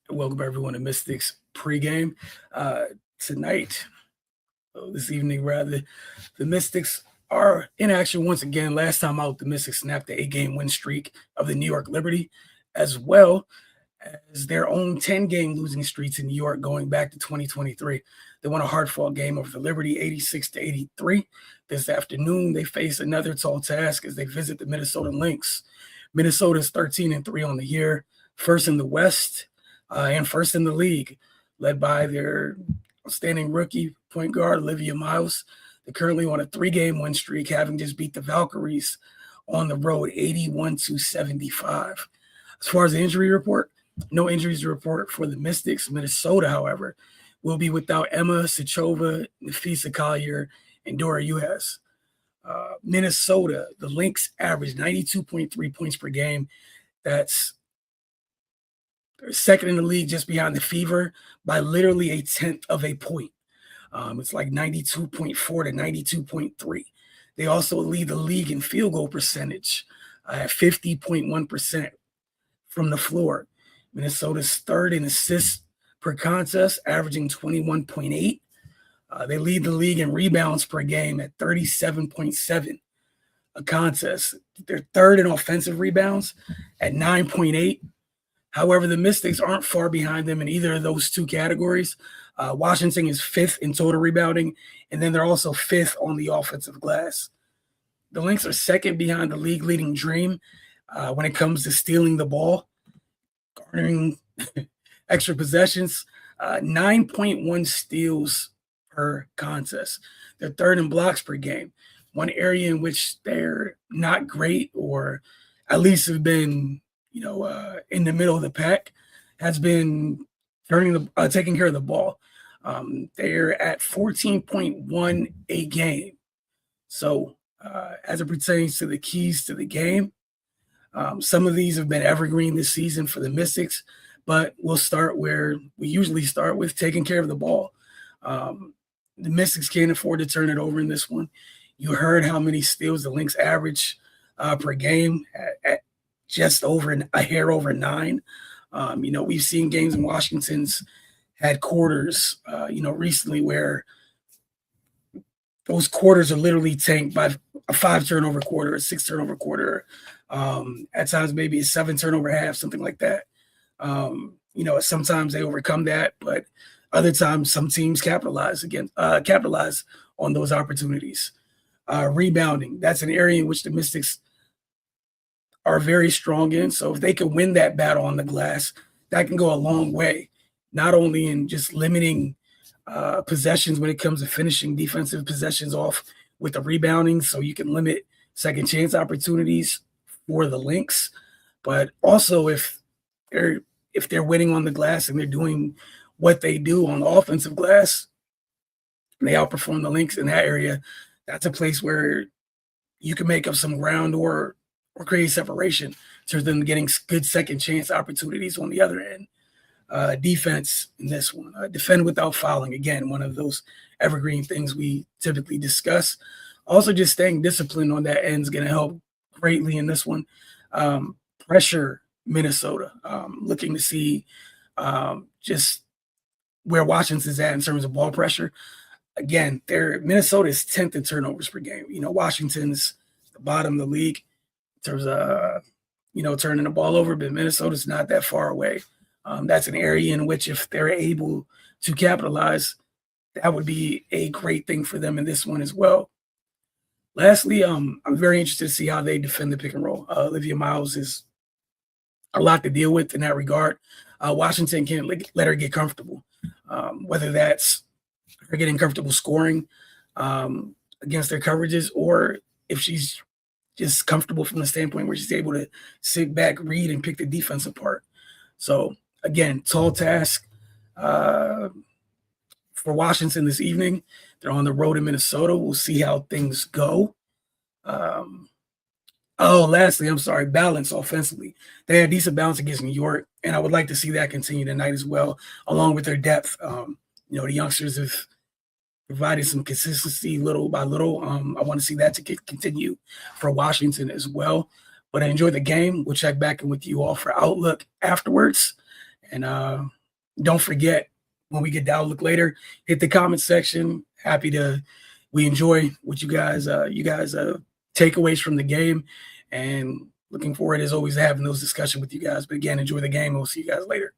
Welcome everyone to Mystics Pregame. Tonight, this evening rather, the Mystics are in action once again. Last time out, the Mystics snapped the 8-game win streak of the New York Liberty, as well as their own 10-game losing streaks in New York going back to 2023. They won a hard-fought game over the Liberty, 86-83. This afternoon, they face another tall task as they visit the Minnesota Lynx. Minnesota's 13-3 on the year, first in the West, and first in the league, led by their outstanding rookie point guard, Olivia Miles. They're currently on a 3-game win streak, having just beat the Valkyries on the road, 81-75. As far as the injury report, no injuries to report for the Mystics. Minnesota, however, will be without Emma Sichova, Nafisa Collier, and Dora Uhas. Minnesota, the Lynx averaged 92.3 points per game. That's second in the league, just behind the Fever by literally a tenth of a point. It's like 92.4 to 92.3. They also lead the league in field goal percentage at 50.1% from the floor. Minnesota's third in assists per contest, averaging 21.8. They lead the league in rebounds per game at 37.7 a contest. They're third in offensive rebounds at 9.8. However, the Mystics aren't far behind them in either of those two categories. Washington is fifth in total rebounding, and then they're also fifth on the offensive glass. The Lynx are second behind the league-leading Dream when it comes to stealing the ball, garnering extra possessions, 9.1 steals per contest. They're third in blocks per game. One area in which they're not great, or at least have been in the middle of the pack, has been taking care of the ball. They're at 14.1 a game. So as it pertains to the keys to the game, some of these have been evergreen this season for the Mystics, but we'll start where we usually start, with taking care of the ball. The Mystics can't afford to turn it over in this one. You heard how many steals the Lynx average per game at just over a hair over 9. We've seen games in Washington's had quarters, recently where those quarters are literally tanked by a 5-turnover quarter, a 6-turnover quarter, at times maybe a 7-turnover half, something like that. Sometimes they overcome that, but other times some teams capitalize on those opportunities. Rebounding, that's an area in which the Mystics are very strong in. So if they can win that battle on the glass, that can go a long way, not only in just limiting possessions when it comes to finishing defensive possessions off with the rebounding, so you can limit second chance opportunities for the Lynx, but also if they're winning on the glass and they're doing what they do on the offensive glass, and they outperform the Lynx in that area, that's a place where you can make up some ground or create separation to them getting good second chance opportunities on the other end. Defense in this one, defend without fouling. Again, one of those evergreen things we typically discuss. Also, just staying disciplined on that end is going to help greatly in this one. Pressure Minnesota, looking to see just where Washington's at in terms of ball pressure. Again, Minnesota is 10th in turnovers per game. Washington's the bottom of the league in terms of, turning the ball over, but Minnesota's not that far away. That's an area in which, if they're able to capitalize, that would be a great thing for them in this one as well. Lastly, I'm very interested to see how they defend the pick and roll. Olivia Miles is a lot to deal with in that regard. Washington can't let her get comfortable, whether that's her getting comfortable scoring against their coverages, or if she's just comfortable from the standpoint where she's able to sit back, read, and pick the defense apart. So, again, tall task for Washington this evening. They're on the road in Minnesota. We'll see how things go. Lastly, balance offensively. They had decent balance against New York, and I would like to see that continue tonight as well, along with their depth. The youngsters have provided some consistency little by little. I want to see that to continue for Washington as well. But I enjoyed the game. We'll check back in with you all for Outlook afterwards. And don't forget, when we get down, look later, hit the comment section. We enjoy what you guys takeaways from the game, and looking forward as always to having those discussions with you guys. But again, enjoy the game, and we'll see you guys later.